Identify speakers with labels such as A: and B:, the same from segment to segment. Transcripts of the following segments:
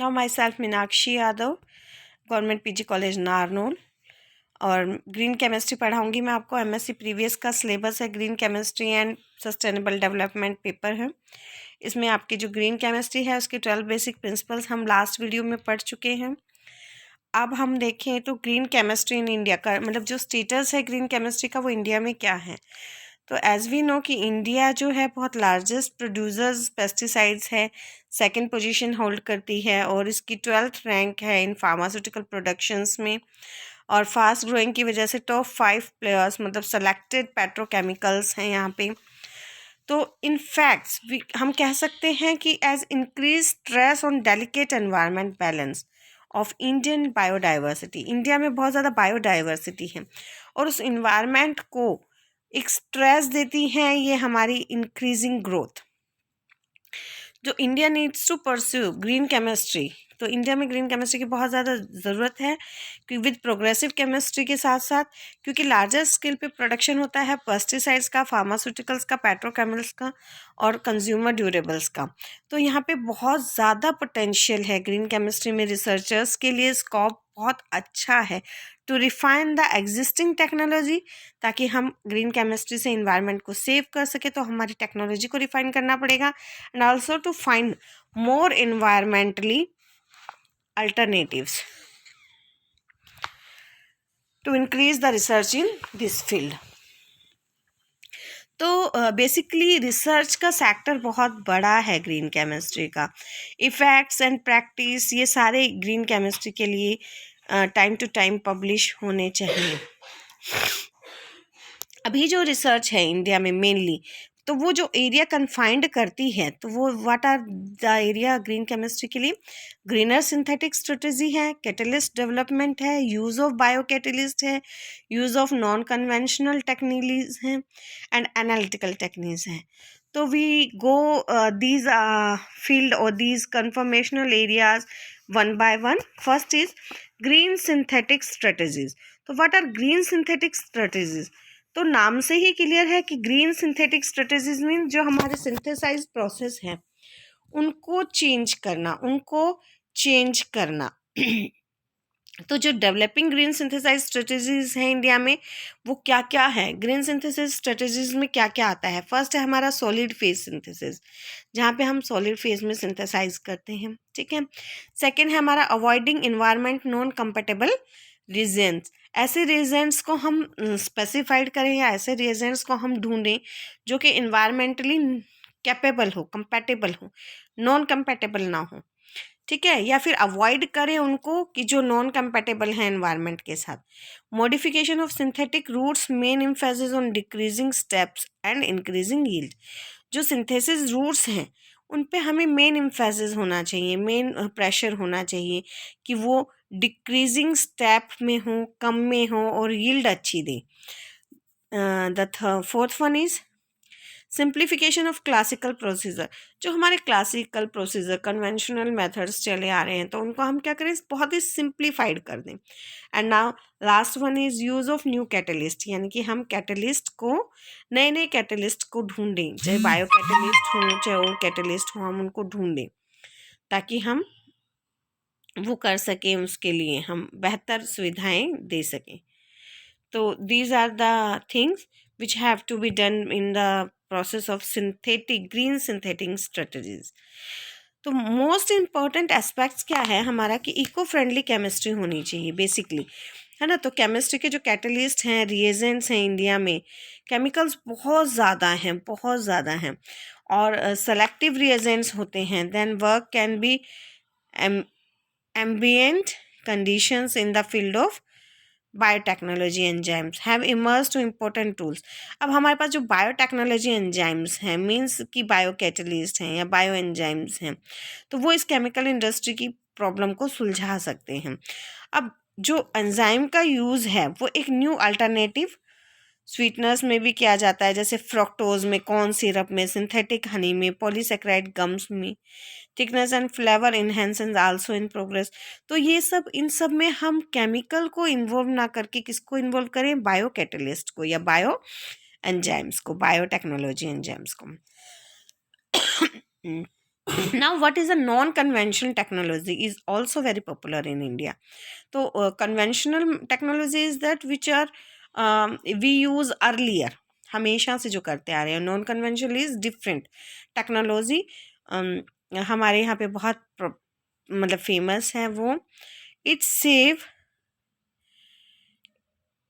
A: Now my self Meenakshi Yadav, government PG college Narnaul, और green chemistry पढ़ाऊंगी मैं आपको। एमएससी प्रीवियस का सिलेबस है, green chemistry and sustainable development paper है। इसमें आपकी जो ग्रीन केमिस्ट्री है उसके 12 बेसिक प्रिंसिपल्स हम लास्ट वीडियो में पढ़ चुके हैं। अब हम देखें तो ग्रीन केमिस्ट्री इन इंडिया का मतलब जो स्टेटस है ग्रीन केमिस्ट्री का वो इंडिया में क्या है। तो एज वी नो कि इंडिया जो है बहुत लार्जेस्ट प्रोड्यूसर्स पेस्टिसाइड्स है, सेकंड पोजीशन होल्ड करती है और इसकी 12th रैंक है इन फार्मास्यूटिकल प्रोडक्शंस में। और फास्ट ग्रोइंग की वजह से टॉप 5 प्लेयर्स मतलब सेलेक्टेड पेट्रोकेमिकल्स हैं यहाँ पे। तो इन फैक्ट्स हम कह सकते हैं कि as increase stress on delicate environment balance of Indian biodiversity, India में बहुत ज़्यादा बायोडाइवर्सिटी है और उस इन्वायरमेंट को एक स्ट्रेस देती हैं ये हमारी इंक्रीजिंग ग्रोथ। जो India needs to pursue green chemistry, तो इंडिया में ग्रीन केमिस्ट्री की बहुत ज़्यादा ज़रूरत है कि विद प्रोग्रेसिव केमिस्ट्री के साथ साथ, क्योंकि लार्जर स्केल पे प्रोडक्शन होता है पेस्टिसाइड्स का, फार्मास्यूटिकल्स का, पेट्रोकेमिकल्स का और कंज्यूमर ड्यूरेबल्स का। तो यहाँ पे बहुत ज़्यादा पोटेंशियल है ग्रीन केमिस्ट्री में, रिसर्चर्स के लिए स्कोप बहुत अच्छा है to refine the existing technology, ताकि हम ग्रीन केमिस्ट्री से इन्वायरमेंट को सेव कर सके। तो हमारी टेक्नोलॉजी को रिफाइन करना पड़ेगा and also to find more environmentally alternatives to increase the research in this field। तो बेसिकली रिसर्च का सेक्टर बहुत बड़ा है ग्रीन केमिस्ट्री का। इफ़ेक्ट्स एंड प्रैक्टिस ये सारे ग्रीन केमिस्ट्री के लिए टाइम टू टाइम पब्लिश होने चाहिए। अभी जो रिसर्च है इंडिया में मेनली, तो वो जो एरिया कन्फाइंड करती है, तो वो what are the area green chemistry के लिए, ग्रीनर सिंथेटिक स्ट्रेटजी है, कैटलिस्ट डेवलपमेंट है, यूज़ ऑफ बायो कैटलिस्ट है, use of non conventional techniques हैं एंड एनालिटिकल टेक्निक्स हैं। तो वी गो दीज फील्ड और these conformational areas one by one. First is green synthetic strategies. तो what are green synthetic strategies? तो नाम से ही clear है कि ग्रीन सिंथेटिक स्ट्रेटजीज मीन जो हमारे सिंथेसाइज प्रोसेस हैं उनको चेंज करना। तो जो डेवलपिंग ग्रीन सिंथेसाइज स्ट्रेटजीज हैं इंडिया में वो क्या क्या है? ग्रीन सिंथेसिस स्ट्रेटजीज में क्या क्या आता है? फर्स्ट है हमारा सॉलिड फेज सिंथेसिस, जहाँ पे हम सॉलिड फेज में सिंथेसाइज करते हैं, ठीक है। सेकेंड है हमारा avoiding environment non compatible Regents. ऐसे रीजेंट्स को हम स्पेसिफाइड करें या ऐसे रीजेंट्स को हम ढूंढें जो कि इन्वायरमेंटली कैपेबल हो, कंपेटेबल हो, नॉन कंपेटेबल ना हो, ठीक है। या फिर अवॉइड करें उनको कि जो नॉन कंपेटेबल हैं एनवायरनमेंट के साथ। Modification of synthetic routes main emphasis on decreasing steps and increasing yield. जो सिंथेसिस रूट्स हैं उन पे हमें मेन एम्फेसिस होना चाहिए, मेन प्रेशर होना चाहिए कि वो डिक्रीजिंग स्टेप में हो, कम में हो और यील्ड अच्छी दे। The fourth one is simplification of classical procedure. जो हमारे क्लासिकल प्रोसीजर कन्वेंशनल मेथड्स चले आ रहे हैं तो उनको हम क्या करें, बहुत ही सिंप्लीफाइड कर दें। And now last one is use of new catalyst, यानी कि हम कैटलिस्ट को, नए नए कैटलिस्ट को ढूंढें, चाहे बायो कैटलिस्ट हो चाहे और कैटलिस्ट हो, हम उनको ढूंढें ताकि हम वो कर सकें, उसके लिए हम बेहतर सुविधाएं दे सकें। तो these are the things which have to be done in the process of green synthetic strategies। तो मोस्ट इम्पॉर्टेंट एस्पेक्ट्स क्या है हमारा कि इको फ्रेंडली केमिस्ट्री होनी चाहिए बेसिकली, है ना। तो केमिस्ट्री के जो कैटलिस्ट हैं, रिएजेंट्स हैं, इंडिया में केमिकल्स बहुत ज़्यादा हैं और सेलेक्टिव रिएजेंट्स होते हैं। Then work can be ambient conditions in the field of biotechnology enzymes have emerge to important tools. अब हमारे पास जो बायोटेक्नोलॉजी एंजाइम्स हैं, मीन्स कि बायो कैटलिस्ट हैं या बायो एंजाइम्स हैं, तो वो इस केमिकल इंडस्ट्री की प्रॉब्लम को सुलझा सकते हैं। अब जो एंजाइम का यूज़ है वो एक न्यू अल्टरनेटिव स्वीटनर्स में भी किया जाता है, जैसे फ्रक्टोज में, कॉर्न सिरप में, सिंथेटिक हनी में, पॉलीसेक्राइड गम्स में, thickness and flavour enhancers also in progress. तो ये सब, इन सब में हम केमिकल को इन्वॉल्व ना करके किसको इन्वॉल्व करें, बायो कैटलिस्ट को या बायो एंजाइम्स को, बायोटेक्नोलॉजी एंजाइम्स को। Now what is a non conventional technology is also very popular in India. तो conventional technology is that which are we use earlier, हमेशा से जो करते आ रहे हैं. Non conventional is different technology. हमारे यहाँ पे बहुत मतलब फेमस है वो. It save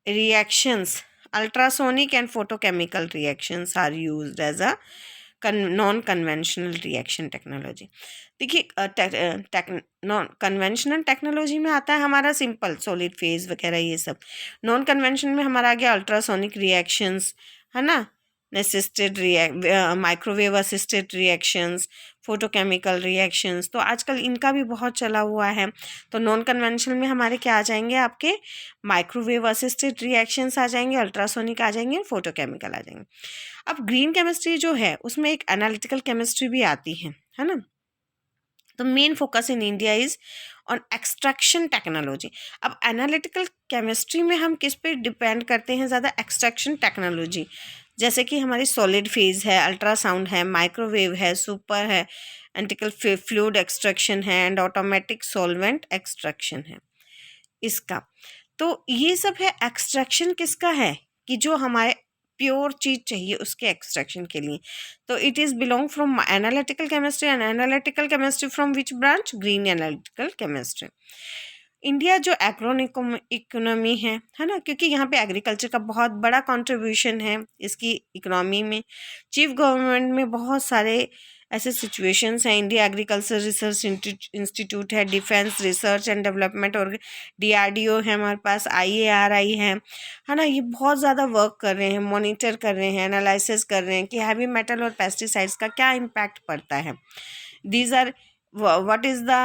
A: reactions, ultrasonic and photochemical reactions are used as a non conventional reaction technology. देखिए नॉन कन्वेंशनल टेक्नोलॉजी में आता है हमारा सिंपल सॉलिड फेज वगैरह ये सब. नॉन कन्वेंशनल में हमारा आ गया अल्ट्रासोनिक रिएक्शंस, है ना, assisted microwave assisted reactions, photochemical reactions. तो आजकल इनका भी बहुत चला हुआ है. तो नॉन कन्वेंशनल में हमारे क्या आ जाएंगे, आपके माइक्रोवेव असिस्टेड रिएक्शंस आ जाएंगे, अल्ट्रासोनिक आ जाएंगे, फोटोकेमिकल आ जाएंगे. अब ग्रीन केमिस्ट्री जो है उसमें एक एनालिटिकल केमिस्ट्री भी आती है ना. तो main focus in India is on extraction technology. अब एनालिटिकल केमिस्ट्री में हम किस पे डिपेंड करते हैं ज़्यादा, एक्सट्रैक्शन टेक्नोलॉजी. जैसे कि हमारी सॉलिड फेज है, अल्ट्रासाउंड है, माइक्रोवेव है, सुपर है, एंटिकल फ्लूइड एक्सट्रैक्शन है, एंड ऑटोमेटिक सॉल्वेंट एक्सट्रैक्शन है इसका. तो ये सब है एक्सट्रैक्शन किसका है, कि जो हमारे प्योर चीज़ चाहिए उसके एक्सट्रैक्शन के लिए. तो it is belong from analytical chemistry. And analytical chemistry from which branch, green analytical chemistry. India जो एग्रो इकोनॉमी है ना, क्योंकि यहाँ पे एग्रीकल्चर का बहुत बड़ा कंट्रीब्यूशन है इसकी इकोनॉमी में. चीफ गवर्नमेंट में बहुत सारे ऐसे सिचुएशंस हैं. इंडिया एग्रीकल्चर रिसर्च इंस्टीट्यूट है, डिफेंस रिसर्च एंड डेवलपमेंट और DRDO है हमारे पास, IARI है ना. ये बहुत ज़्यादा वर्क कर रहे हैं, मॉनिटर कर रहे हैं, एनालिसिस कर रहे हैं कि हैवी मेटल और पेस्टिसाइड्स का क्या इम्पैक्ट पड़ता है. These are what is the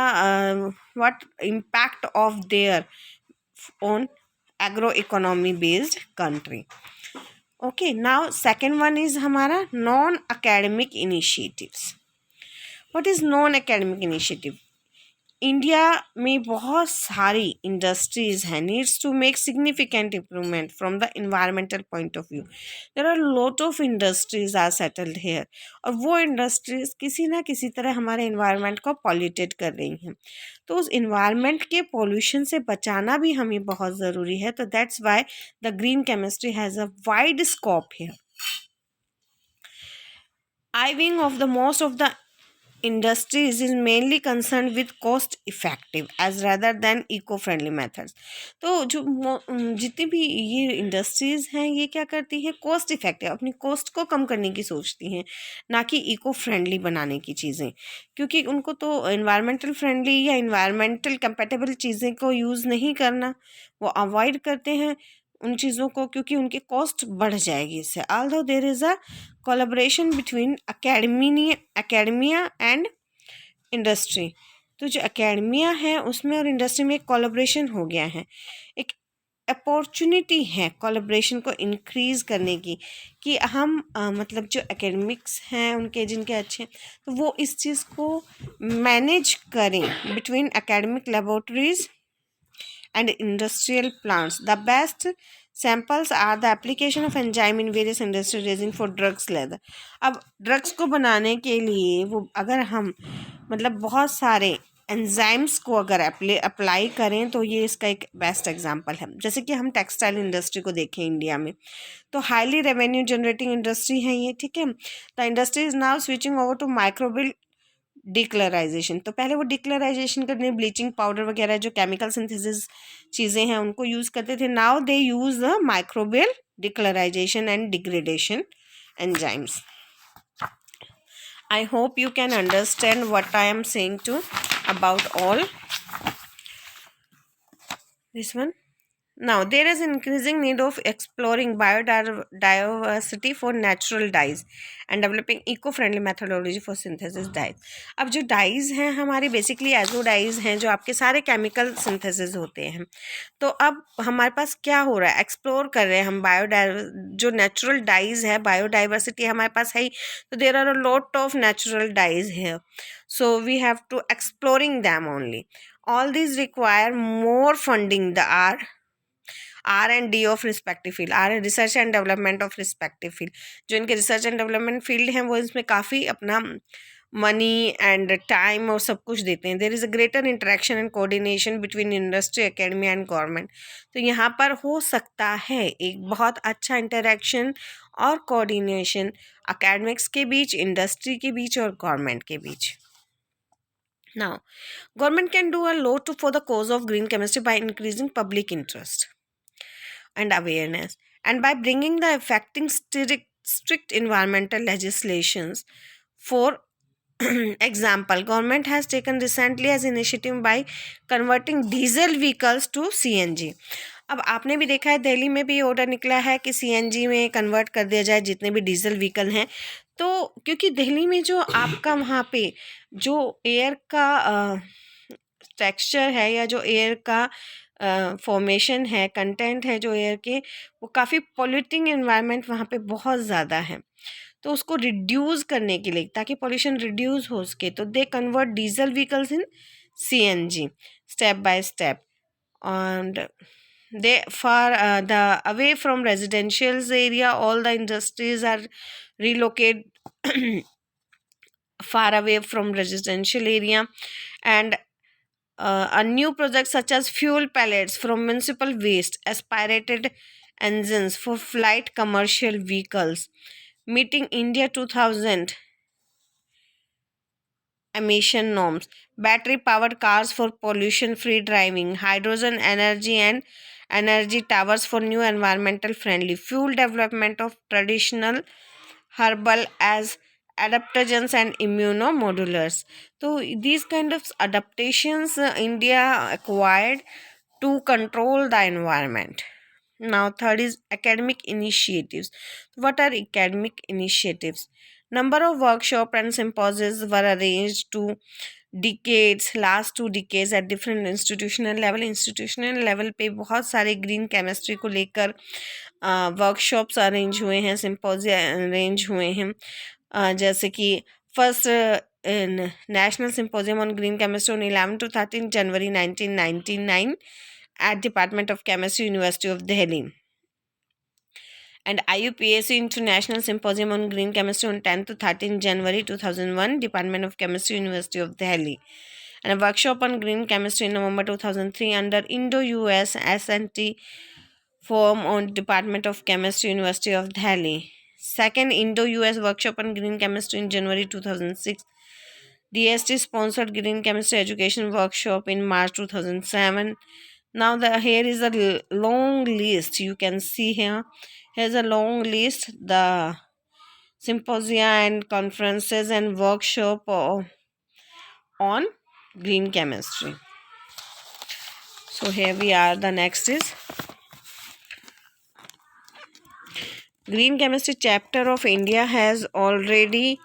A: what impact of their on agroeconomy based country. Okay, now second one is हमारा non academic initiatives. What is non academic initiative? India में बहुत सारी industries हैं, needs to make significant improvement from the environmental point of view. There are lot of industries are settled here. और वो industries किसी ना किसी तरह हमारे इन्वायरमेंट को पॉल्यूटेड कर रही हैं. तो उस इन्वायरमेंट के पॉल्यूशन से बचाना भी हमें बहुत ज़रूरी है. तो that's why the green chemistry has a wide scope here. I wing of the most of the industries is mainly concerned with cost effective as rather than eco friendly methods. तो जो जितनी भी ये इंडस्ट्रीज़ हैं ये क्या करती हैं, कॉस्ट इफेक्टिव, अपनी कॉस्ट को कम करने की सोचती हैं, ना कि इको फ्रेंडली बनाने की चीज़ें. क्योंकि उनको तो इन्वायरमेंटल फ्रेंडली या इन्वायरमेंटल कंपेटेबल चीज़ें को यूज़ नहीं करना, वो अवॉइड करते हैं उन चीज़ों को, क्योंकि उनकी कॉस्ट बढ़ जाएगी इससे. Although there is a collaboration between academia and industry. तो जो एकेडमिया है उसमें और इंडस्ट्री में एक कोलैबोरेशन हो गया है, एक अपॉर्चुनिटी है कोलैबोरेशन को इंक्रीज़ करने की, कि हम मतलब जो एकेडमिक्स हैं उनके जिनके अच्छे, तो वो इस चीज़ को मैनेज करें between academic laboratories and industrial plants. The best samples are the application of enzyme in various industry raising for drugs leather. अब ड्रग्स को बनाने के लिए वो अगर हम मतलब बहुत सारे एंजाइम्स को अगर अप्लाई करें तो ये इसका एक बेस्ट एग्जांपल है. जैसे कि हम टेक्सटाइल इंडस्ट्री को देखें इंडिया में, तो हाईली रेवेन्यू जनरेटिंग इंडस्ट्री है ये, ठीक है. The industry is now switching over to microbial decolourisation. तो पहले वो डिक्लराइजेशन करने ब्लीचिंग पाउडर वगैरह जो केमिकल सिंथेसिस चीज़ें हैं उनको यूज़ करते थे. Now they use the microbial decolourisation and degradation enzymes. I hope you can understand what I am saying to about all this one. Now there is increasing need of exploring biodiversity for natural dyes and developing eco-friendly methodology for synthesis dyes. अब जो dies हैं हमारे basically azo dies हैं जो आपके सारे chemical synthesis होते हैं. तो अब हमारे पास क्या हो रहा है, एक्सप्लोर कर रहे हैं हम जो नेचुरल डाइज है, बायोडाइवर्सिटी हमारे पास है ही, तो there are a lot of natural dyes है. So we have to exploring them only. All these require more funding the R&D of respective field, research and development of respective field. जो इनके research and development field हैं वो इसमें काफ़ी अपना money and time और सब कुछ देते हैं. There is a greater interaction and coordination between industry, academy and government. तो यहाँ पर हो सकता है एक बहुत अच्छा इंटरेक्शन और कोऑर्डिनेशन अकेडमिक्स के बीच, इंडस्ट्री के बीच और गवर्नमेंट के बीच. Now, government can do a lot for the cause of green chemistry by increasing public interest and awareness, and by bringing the affecting strict environmental legislations. For example, government has taken recently as initiative by converting diesel vehicles to CNG. अब आपने भी देखा है दिल्ली में भी order निकला है कि सीएनजी में कन्वर्ट कर दिया जाए जितने भी डीजल व्हीकल हैं. तो क्योंकि दिल्ली में जो आपका वहाँ पे जो एयर का टेक्सचर है या जो एयर का फॉर्मेशन है, कंटेंट है जो एयर के, वो काफ़ी पॉल्यूटिंग एनवायरनमेंट वहाँ पे बहुत ज़्यादा है. तो उसको रिड्यूस करने के लिए, ताकि पॉल्यूशन रिड्यूस हो सके, तो they convert diesel vehicles in CNG step by step. And they far the away from residential area, all the industries are relocated far away from residential area. And a new project such as fuel pellets from municipal waste, aspirated engines for flight commercial vehicles meeting India 2000 emission norms, battery powered cars for pollution free driving, hydrogen energy and energy towers for new environmental friendly fuel, development of traditional herbal as adaptogens and immunomodulars. So these kind of adaptations India acquired to control the environment. Now third is academic initiatives. What are academic initiatives? Number of workshop and symposiums were arranged to last 2 decades at different institutional level पे बहुत सारे green chemistry को लेकर workshops arrange हुए हैं, सिंपोजिया arrange हुए हैं. जैसे कि first national symposium on green chemistry on 11 to 13 January 1999 at Department of Chemistry, University of Delhi. And IUPAC International Symposium on Green Chemistry on 10 to 13 January 2001, Department of Chemistry, University of Delhi. And a workshop on green chemistry in November 2003 under Indo-US S&T Forum on Department of Chemistry, University of Delhi. Second Indo-US workshop on green chemistry in January 2006. DST sponsored green chemistry education workshop in March 2007. Now here is a long list. You can see here. Here's a long list. The symposia and conferences and workshop on green chemistry. So here we are. The next is green chemistry chapter of India has already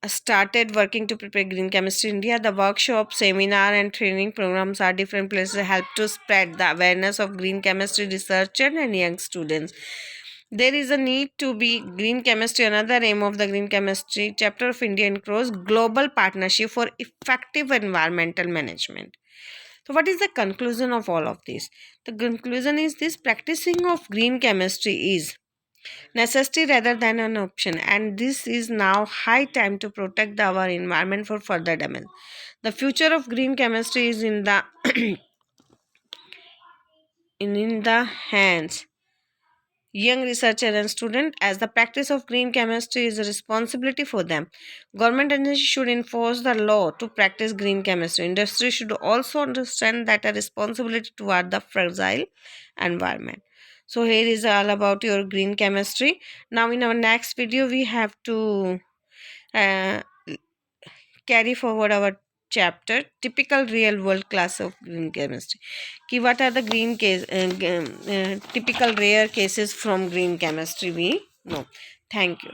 A: started working to prepare green chemistry in India. The workshop, seminar and training programs are different places help to spread the awareness of green chemistry research and young students. There is a need to be green chemistry. Another aim of the green chemistry chapter of India includes global partnership for effective environmental management. So what is the conclusion of all of this? The conclusion is this: practicing of green chemistry is necessity rather than an option, and this is now high time to protect our environment for further damage. The future of green chemistry is in the in the hands young researcher and student, as the practice of green chemistry is a responsibility for them. Government agencies should enforce the law to practice green chemistry. Industry should also understand that a responsibility toward the fragile environment. So here is all about your green chemistry. Now in our next video we have to uh, carry forward our chapter typical real world class of green chemistry. Ki what are the green case typical rare cases from green chemistry we know. Thank you.